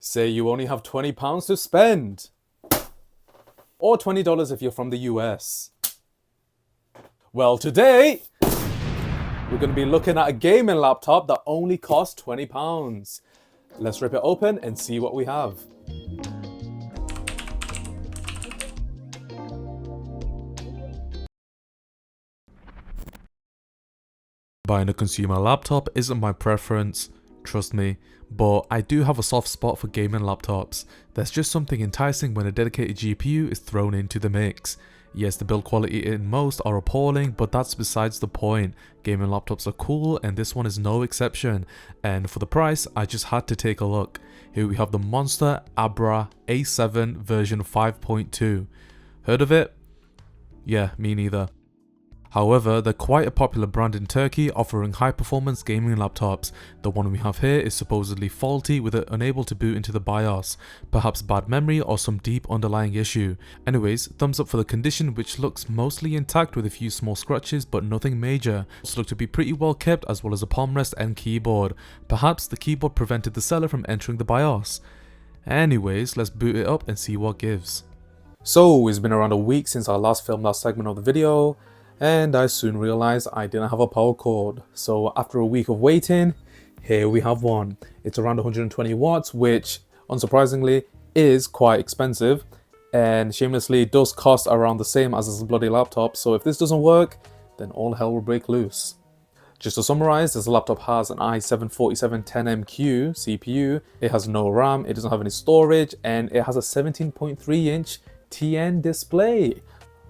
Say you only have £20 to spend. Or $20 if you're from the US. Well, today, we're going to be looking at a gaming laptop that only costs £20. Let's rip it open and see what we have. Buying a consumer laptop isn't my preference, trust me, but I do have a soft spot for gaming laptops. There's just something enticing when a dedicated GPU is thrown into the mix. Yes, the build quality in most are appalling, but that's besides the point. Gaming laptops are cool and this one is no exception. And for the price, I just had to take a look. Here we have the Monster ABRA A7 version 5.2. Heard of it? Yeah, me neither. However, they're quite a popular brand in Turkey, offering high-performance gaming laptops. The one we have here is supposedly faulty, with it unable to boot into the BIOS. Perhaps bad memory or some deep underlying issue. Anyways, thumbs up for the condition, which looks mostly intact with a few small scratches but nothing major. It's looked to be pretty well kept, as well as a palm rest and keyboard. Perhaps the keyboard prevented the seller from entering the BIOS. Anyways, let's boot it up and see what gives. So, it's been around a week since I last filmed that segment of the video, and I soon realized I didn't have a power cord. So after a week of waiting, here we have one. It's around 120 watts, which unsurprisingly is quite expensive, and shamelessly does cost around the same as this bloody laptop. So if this doesn't work, then all hell will break loose. Just to summarize, this laptop has an i7-4710MQ CPU, it has no RAM, it doesn't have any storage, and it has a 17.3-inch TN display.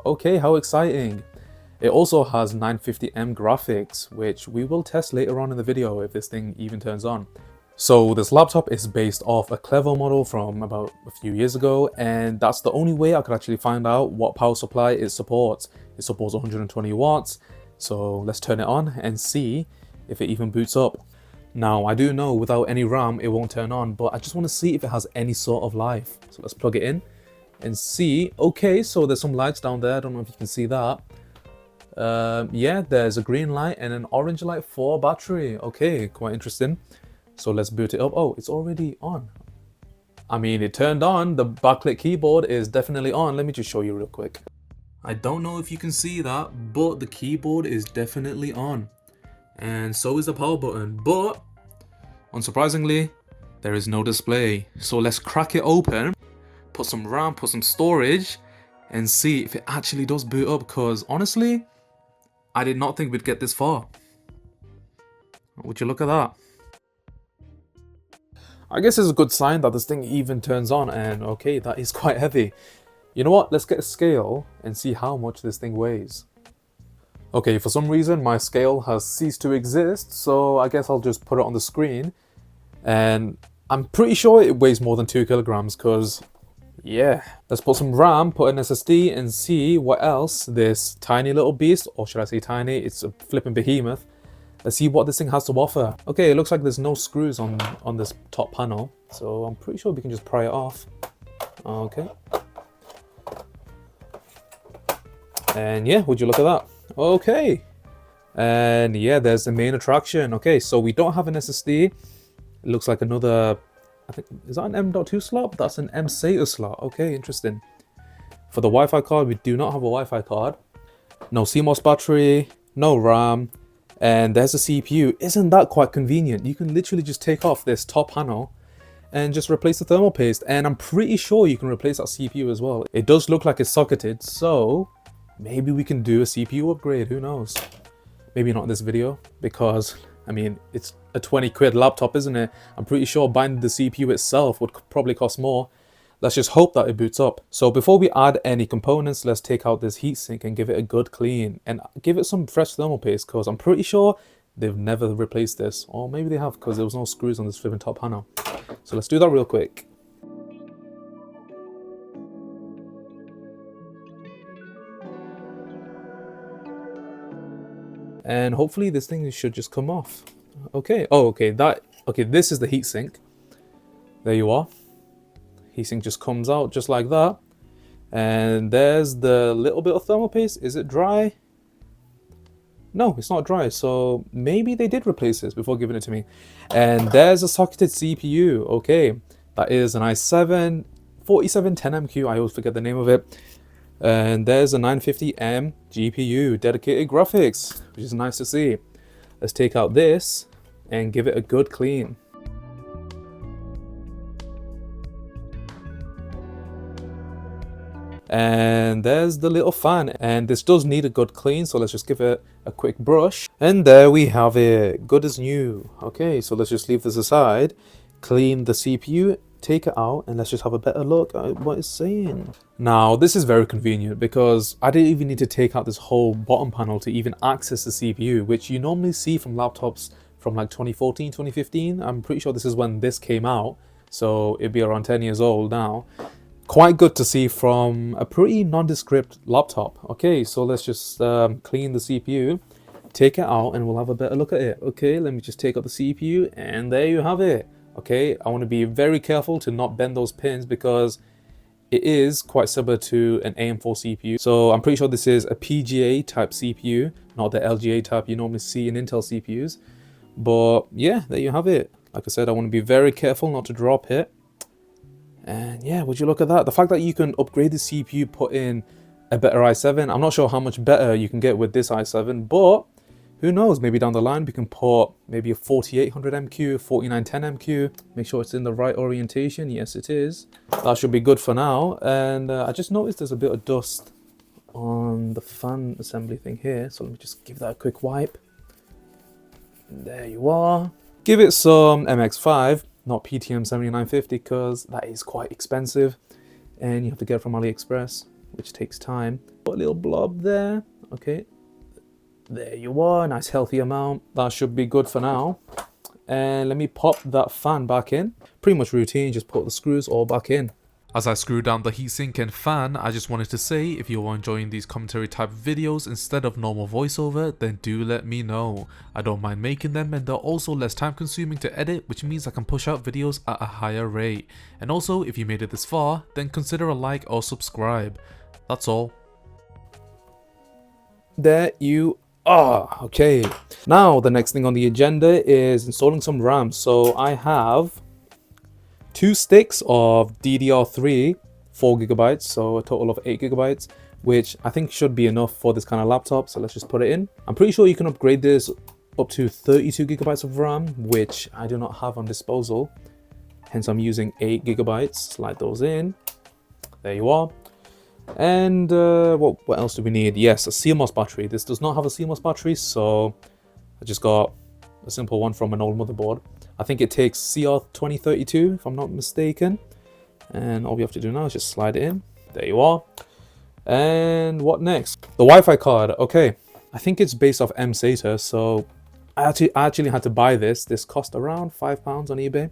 Okay, how exciting. It also has 950M graphics, which we will test later on in the video if this thing even turns on. So this laptop is based off a Clevo model from about a few years ago, and that's the only way I could actually find out what power supply it supports. It supports 120 watts, so let's turn it on and see if it even boots up. Now, I do know without any RAM it won't turn on, but I just want to see if it has any sort of life. So let's plug it in and see. Okay, so there's some lights down there, I don't know if you can see that. Yeah, there's a green light and an orange light for battery. Okay, quite interesting. So let's boot it up. Oh, it's already on. I mean, it turned on. The backlit keyboard is definitely on. Let me just show you real quick. I don't know if you can see that, but the keyboard is definitely on. And so is the power button. But, unsurprisingly, there is no display. So let's crack it open, put some RAM, put some storage, and see if it actually does boot up, because honestly, I did not think we'd get this far. Would you look at that? I guess it's a good sign that this thing even turns on, and okay, that is quite heavy. You know what, let's get a scale and see how much this thing weighs. Okay, for some reason my scale has ceased to exist, so I guess I'll just put it on the screen. And I'm pretty sure it weighs more than 2 kilograms, because yeah, let's put some RAM, put an SSD, and see what else this tiny little beast, or should I say tiny, it's a flipping behemoth. Let's see what this thing has to offer. Okay, it looks like there's no screws on this top panel, so I'm pretty sure we can just pry it off. Okay. And yeah, would you look at that? Okay. And yeah, there's the main attraction. Okay, so we don't have an SSD. It looks like another, I think, is that an M.2 slot? That's an M-SATA slot. Okay, interesting. For the Wi-Fi card, we do not have a Wi-Fi card. No CMOS battery, no RAM, and there's a CPU. Isn't that quite convenient? You can literally just take off this top panel and just replace the thermal paste. And I'm pretty sure you can replace that CPU as well. It does look like it's socketed, so maybe we can do a CPU upgrade, who knows? Maybe not in this video, because I mean, it's a 20 quid laptop, isn't it? I'm pretty sure buying the CPU itself would probably cost more. Let's just hope that it boots up. So before we add any components, let's take out this heatsink and give it a good clean. And give it some fresh thermal paste, because I'm pretty sure they've never replaced this. Or maybe they have, because there was no screws on this flipping top panel. So let's do that real quick. And hopefully this thing should just come off. Okay, oh, okay, this is the heatsink. There you are. Heatsink just comes out just like that. And there's the little bit of thermal paste. Is it dry? No, it's not dry, so maybe they did replace this before giving it to me. And there's a socketed CPU. Okay, That is an i7 4710MQ, I always forget the name of it. And there's a 950M GPU, dedicated graphics, which is nice to see. Let's take out this and give it a good clean. And there's the little fan, and this does need a good clean, so let's just give it a quick brush. And there we have it, good as new. Okay, so let's just leave this aside, clean the CPU, take it out, and let's just have a better look at what it's saying. Now this is very convenient because I didn't even need to take out this whole bottom panel to even access the CPU, which you normally see from laptops from like 2014, 2015. I'm pretty sure this is when this came out, so it'd be around 10 years old now. Quite good to see from a pretty nondescript laptop. Okay, so let's just clean the CPU, take it out, and we'll have a better look at it. Okay, let me just take out the CPU, and there you have it. Okay, I want to be very careful to not bend those pins because it is quite similar to an AM4 CPU. So I'm pretty sure this is a PGA type CPU, not the LGA type you normally see in Intel CPUs. But yeah, there you have it. Like I said, I want to be very careful not to drop it. And yeah, would you look at that? The fact that you can upgrade the CPU, put in a better i7. I'm not sure how much better you can get with this i7, but who knows? Maybe down the line we can put maybe a 4800MQ, 4910MQ. Make sure it's in the right orientation. Yes, it is. That should be good for now. And I just noticed there's a bit of dust on the fan assembly thing here. So let me just give that a quick wipe. And there you are. Give it some MX5. Not PTM 7950 because that is quite expensive and you have to get it from AliExpress, which takes time. Put a little blob there. Okay, there you are, nice healthy amount. That should be good for now. And let me pop that fan back in. Pretty much routine, just put the screws all back in. As I screw down the heatsink and fan, I just wanted to say if you are enjoying these commentary type videos instead of normal voiceover, then do let me know. I don't mind making them, and they're also less time consuming to edit, which means I can push out videos at a higher rate. And also, if you made it this far, then consider a like or subscribe. That's all. There you are. Okay, now the next thing on the agenda is installing some RAM. So I have 2 sticks of DDR3, 4GB, so a total of 8GB, which I think should be enough for this kind of laptop. So let's just put it in. I'm pretty sure you can upgrade this up to 32GB of RAM, which I do not have on disposal. Hence I'm using 8GB. Slide those in. There you are. And what else do we need? Yes, a CMOS battery. This does not have a CMOS battery, so I just got a simple one from an old motherboard. I think it takes CR2032 if I'm not mistaken. And all we have to do now is just slide it in. There you are. And what next? The Wi-Fi card. Okay, I think it's based off mSATA, so I actually had to buy this. This cost around £5 on eBay.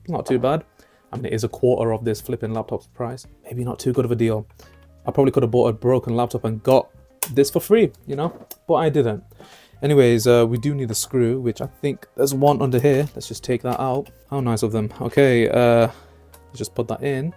Not too bad. I mean, it is a quarter of this flipping laptop's price. Maybe not too good of a deal. I probably could have bought a broken laptop and got this for free, you know, but I didn't. Anyways, we do need a screw, which I think there's one under here. Let's just take that out. How nice of them. Okay, let's just put that in.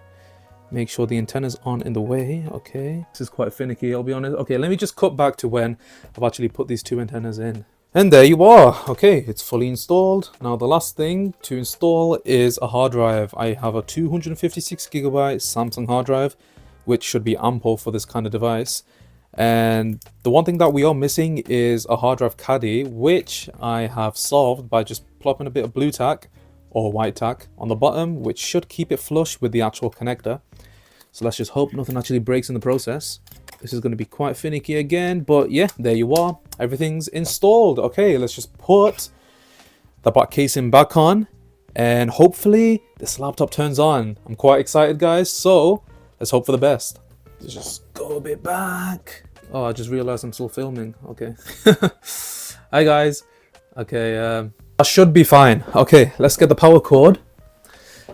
Make sure the antenna's on in the way. Okay, this is quite finicky, I'll be honest. Okay, let me just cut back to when I've actually put these 2 antennas in. And there you are. Okay, it's fully installed. Now the last thing to install is a hard drive. I have a 256GB Samsung hard drive, which should be ample for this kind of device. And the one thing that we are missing is a hard drive caddy, which I have solved by just plopping a bit of blue tack or white tack on the bottom, which should keep it flush with the actual connector. So let's just hope nothing actually breaks in the process. This is going to be quite finicky again, but yeah, there you are. Everything's installed. Okay, let's just put the back casing back on and hopefully this laptop turns on. I'm quite excited, guys, so let's hope for the best. Let's just go a bit back. Oh, I just realized I'm still filming. Okay. Hi guys. Okay, that should be fine. Okay, let's get the power cord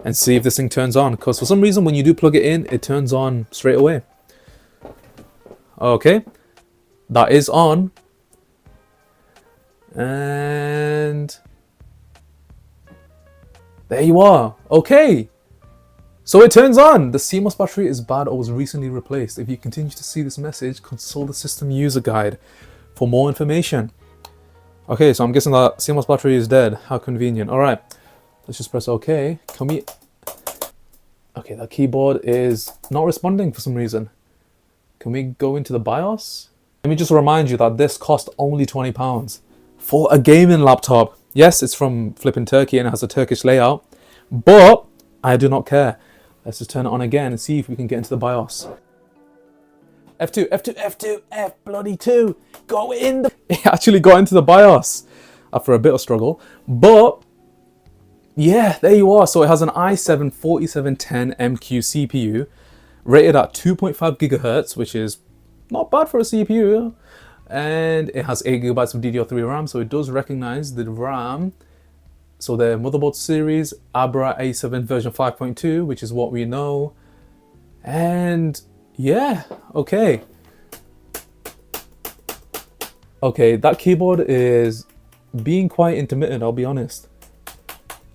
and see if this thing turns on, because for some reason when you do plug it in, it turns on straight away. Okay, that is on. And there you are. Okay. So it turns on. The CMOS battery is bad or was recently replaced. If you continue to see this message, consult the system user guide for more information. Okay, so I'm guessing that CMOS battery is dead. How convenient. All right, let's just press OK. Can we Okay, that keyboard is not responding for some reason. Can we go into the BIOS? Let me just remind you that this cost only £20 for a gaming laptop. Yes, it's from flipping Turkey and it has a Turkish layout, but I do not care. Let's just turn it on again and see if we can get into the BIOS. F2, F2, F2, F bloody 2. Go in the... It actually got into the BIOS after a bit of struggle. But yeah, there you are. So it has an i7 4710MQ CPU rated at 2.5 gigahertz, which is not bad for a CPU. And it has 8 gigabytes of DDR3 RAM, so it does recognize the RAM. So the motherboard series, ABRA A7 version 5.2, which is what we know. And yeah, okay. Okay, that keyboard is being quite intermittent, I'll be honest.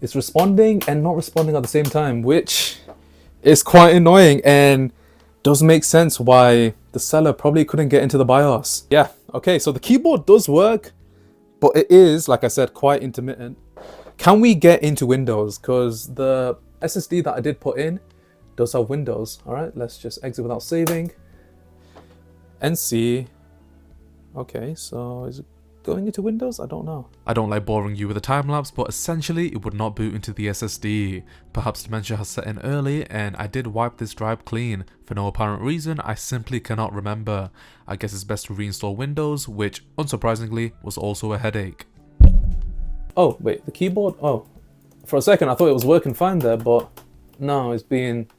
It's responding and not responding at the same time, which is quite annoying and does make sense why the seller probably couldn't get into the BIOS. Yeah, okay, so the keyboard does work, but it is, like I said, quite intermittent. Can we get into Windows? Because the SSD that I did put in does have Windows. All right, let's just exit without saving and see. Okay, so is it going into Windows? I don't know. I don't like boring you with a time lapse, but essentially it would not boot into the SSD. Perhaps dementia has set in early and I did wipe this drive clean. For no apparent reason, I simply cannot remember. I guess it's best to reinstall Windows, which unsurprisingly was also a headache. Oh, wait, the keyboard? Oh, for a second I thought it was working fine there, but no, it's being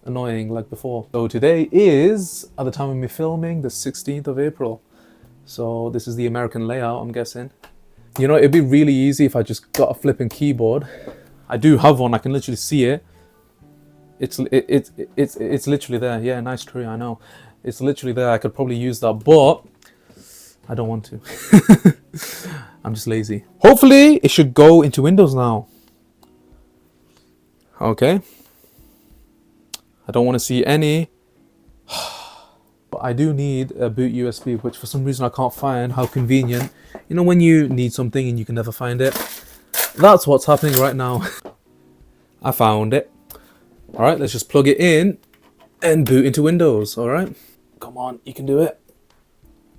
annoying like before. So today is, at the time of me filming, the 16th of April. So this is the American layout, I'm guessing. You know, it'd be really easy if I just got a flipping keyboard. I do have one, I can literally see it. It's literally there. Yeah, nice tree, I know. It's literally there, I could probably use that, but I don't want to. I'm just lazy. Hopefully it should go into Windows now. Okay. I don't want to see any. But I do need a boot USB, which for some reason I can't find. How convenient. You know when you need something and you can never find it? That's what's happening right now. I found it. Alright, let's just plug it in and boot into Windows. Alright. Come on, you can do it.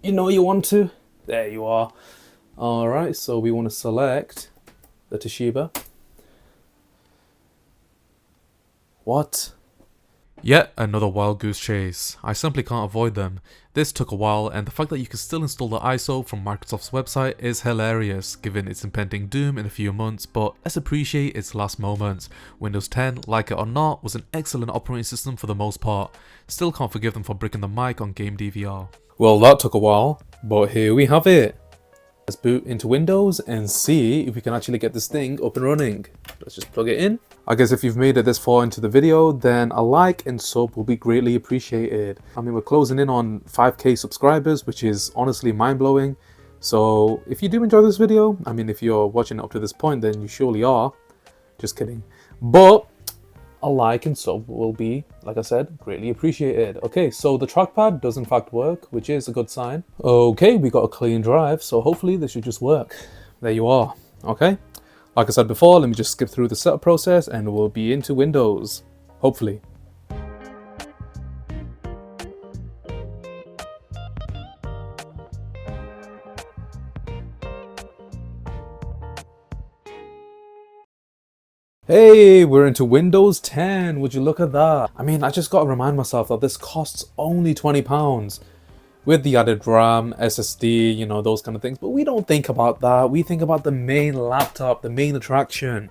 You know you want to. There you are. Alright, so we want to select the Toshiba. What? Yet another wild goose chase. I simply can't avoid them. This took a while, and the fact that you can still install the ISO from Microsoft's website is hilarious, given its impending doom in a few months, but let's appreciate its last moments. Windows 10, like it or not, was an excellent operating system for the most part. Still can't forgive them for bricking the mic on Game DVR. Well, that took a while, but here we have it. Let's boot into Windows and see if we can actually get this thing up and running. Let's just plug it in. I guess if you've made it this far into the video, then a like and sub will be greatly appreciated. I mean, we're closing in on 5k subscribers, which is honestly mind-blowing. So if you do enjoy this video, I mean, if you're watching it up to this point, then you surely are. Just kidding. But a like and sub will be, like I said, greatly appreciated. Okay, so the trackpad does in fact work, which is a good sign. Okay, we got a clean drive, so hopefully this should just work. There you are. Okay, like I said before, let me just skip through the setup process and we'll be into Windows, hopefully. Hey, we're into Windows 10. Would you look at that? I mean, I just got to remind myself that this costs only £20 with the added RAM, SSD, you know, those kind of things. But we don't think about that. We think about the main laptop, the main attraction.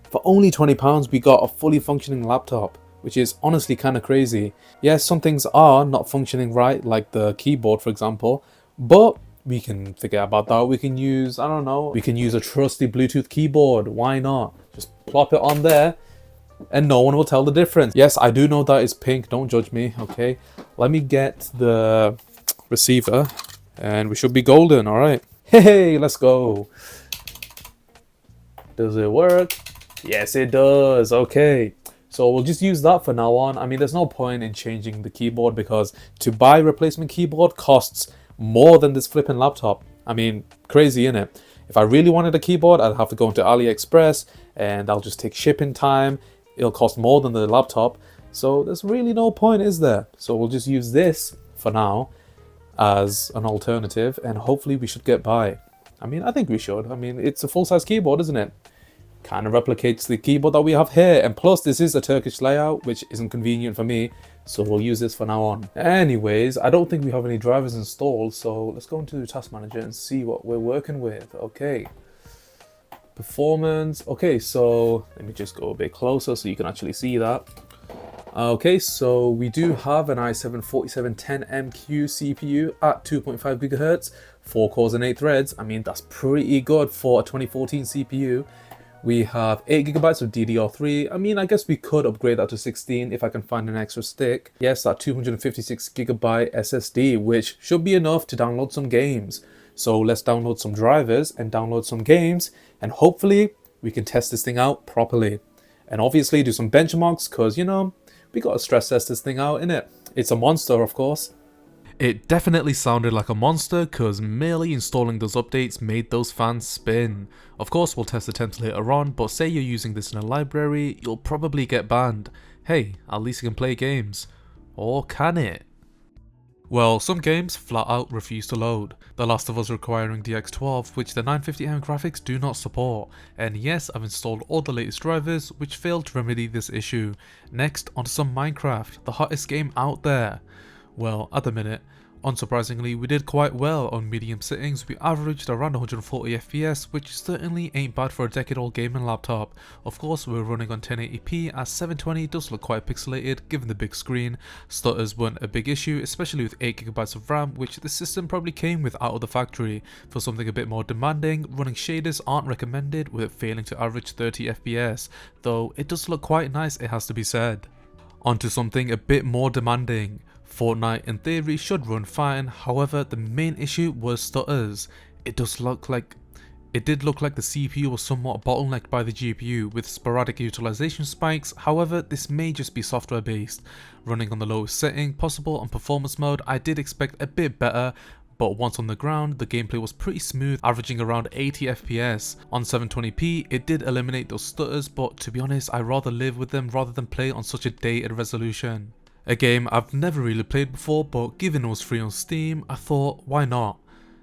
For only £20, we got a fully functioning laptop, which is honestly kind of crazy. Yes, some things are not functioning right, like the keyboard, for example, but we can forget about that. We can use, I don't know, we can use a trusty Bluetooth keyboard. Why not? Just plop it on there and no one will tell the difference. Yes, I do know that it's pink. Don't judge me, okay? Let me get the receiver and we should be golden, all right? Hey, let's go. Does it work? Yes, it does. Okay. So we'll just use that for now on. I mean, there's no point in changing the keyboard because to buy a replacement keyboard costs more than this flipping laptop. I mean, crazy, innit? If I really wanted a keyboard, I'd have to go into AliExpress and that'll just take shipping time. it'll cost more than the laptop, so there's really no point, is there? So we'll just use this for now as an alternative, and hopefully we should get by. I mean, I think we should. I mean, it's a full-size keyboard, isn't it? Kind of replicates the keyboard that we have here, and plus this is a Turkish layout, which isn't convenient for me, so we'll use this for now on. Anyways, I don't think we have any drivers installed, so let's go into the task manager and see what we're working with. Okay, performance. Okay, so let me just go a bit closer so you can actually see that. Okay, so we do have an i7 4710MQ CPU at 2.5 GHz, 4 cores and 8 threads. I mean, that's pretty good for a 2014 CPU. We have 8 GB of DDR3. I mean, I guess we could upgrade that to 16 if I can find an extra stick. Yes, that 256 GB SSD, which should be enough to download some games. So let's download some drivers and download some games, and hopefully we can test this thing out properly. And obviously do some benchmarks, because, you know, we gotta stress test this thing out, innit? It's a monster, of course. It definitely sounded like a monster, cause merely installing those updates made those fans spin. Of course we'll test the temps later on, but say you're using this in a library, you'll probably get banned. Hey, at least you can play games. Or can it? Well, some games flat out refuse to load. The Last of Us requiring DX12, which the 950M graphics do not support. And yes, I've installed all the latest drivers, which failed to remedy this issue. Next, onto some Minecraft, the hottest game out there. Well, at the minute, unsurprisingly, we did quite well on medium settings. We averaged around 140 FPS, which certainly ain't bad for a decade-old gaming laptop. Of course, we're running on 1080p as 720 does look quite pixelated given the big screen. Stutters weren't a big issue, especially with 8GB of RAM, which the system probably came with out of the factory. For something a bit more demanding, running shaders aren't recommended, with it failing to average 30 FPS, though it does look quite nice, it has to be said. Onto something a bit more demanding. Fortnite in theory should run fine, however the main issue was stutters. It did look like the CPU was somewhat bottlenecked by the GPU with sporadic utilization spikes. However, this may just be software based. Running on the lowest setting possible on performance mode, I did expect a bit better, but once on the ground, the gameplay was pretty smooth, averaging around 80 FPS. On 720p, it did eliminate those stutters, but to be honest, I'd rather live with them rather than play on such a dated resolution. A game I've never really played before, but given it was free on Steam, I thought, why not?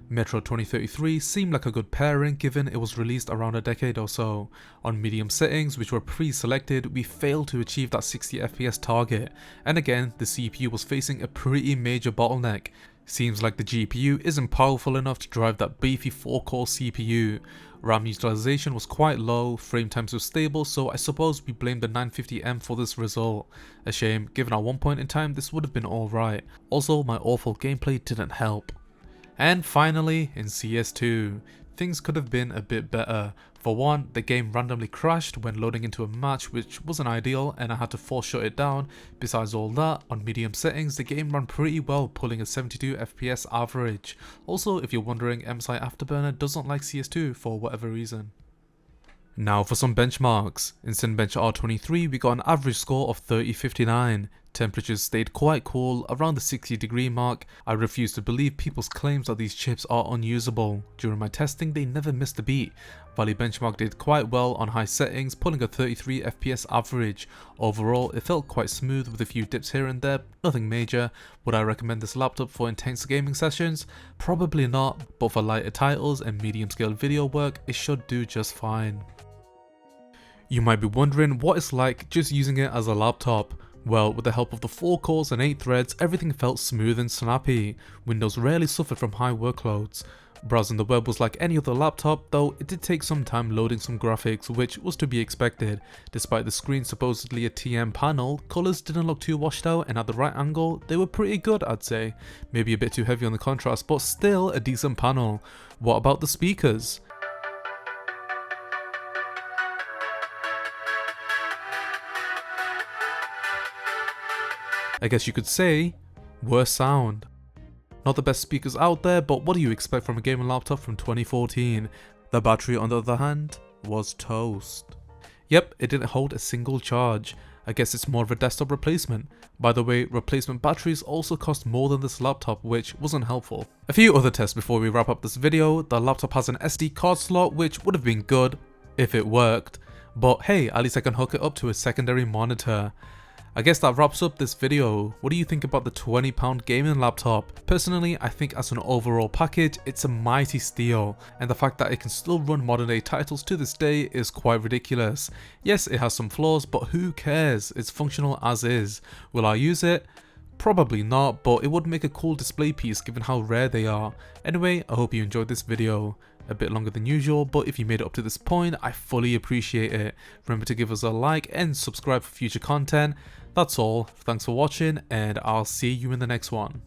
Metro 2033 seemed like a good pairing given it was released around a decade or so. On medium settings, which were pre-selected, we failed to achieve that 60 FPS target, and again, the CPU was facing a pretty major bottleneck. Seems like the GPU isn't powerful enough to drive that beefy 4-core CPU. RAM utilization was quite low, frame times were stable, so I suppose we blame the 950M for this result. A shame, given at one point in time this would have been alright. Also, my awful gameplay didn't help. And finally, in CS2, things could have been a bit better. For one, the game randomly crashed when loading into a match, which wasn't ideal and I had to force shut it down. Besides all that, on medium settings the game ran pretty well, pulling a 72 FPS average. Also, if you're wondering, MSI Afterburner doesn't like CS2 for whatever reason. Now for some benchmarks. In Cinebench R23 we got an average score of 3059. Temperatures stayed quite cool, around the 60-degree mark. I refuse to believe people's claims that these chips are unusable. During my testing they never missed a beat. Valley Benchmark did quite well on high settings, pulling a 33 FPS average. Overall it felt quite smooth with a few dips here and there, nothing major. Would I recommend this laptop for intense gaming sessions? Probably not, but for lighter titles and medium scale video work it should do just fine. You might be wondering what it's like just using it as a laptop. Well, with the help of the 4 cores and 8 threads, everything felt smooth and snappy. Windows rarely suffered from high workloads. Browsing the web was like any other laptop, though it did take some time loading some graphics, which was to be expected. Despite the screen supposedly a TM panel, colours didn't look too washed out, and at the right angle, they were pretty good, I'd say. Maybe a bit too heavy on the contrast, but still a decent panel. What about the speakers? I guess you could say, worst sound. Not the best speakers out there, but what do you expect from a gaming laptop from 2014? The battery, on the other hand, was toast. Yep, it didn't hold a single charge. I guess it's more of a desktop replacement. By the way, replacement batteries also cost more than this laptop, which wasn't helpful. A few other tests before we wrap up this video. The laptop has an SD card slot, which would have been good if it worked. But hey, at least I can hook it up to a secondary monitor. I guess that wraps up this video. What do you think about the £20 gaming laptop? Personally, I think as an overall package, it's a mighty steal, and the fact that it can still run modern day titles to this day is quite ridiculous. Yes, it has some flaws, but who cares? It's functional as is. Will I use it? Probably not, but it would make a cool display piece given how rare they are. Anyway, I hope you enjoyed this video. A bit longer than usual, but if you made it up to this point, I fully appreciate it. Remember to give us a like and subscribe for future content. That's all, thanks for watching, and I'll see you in the next one.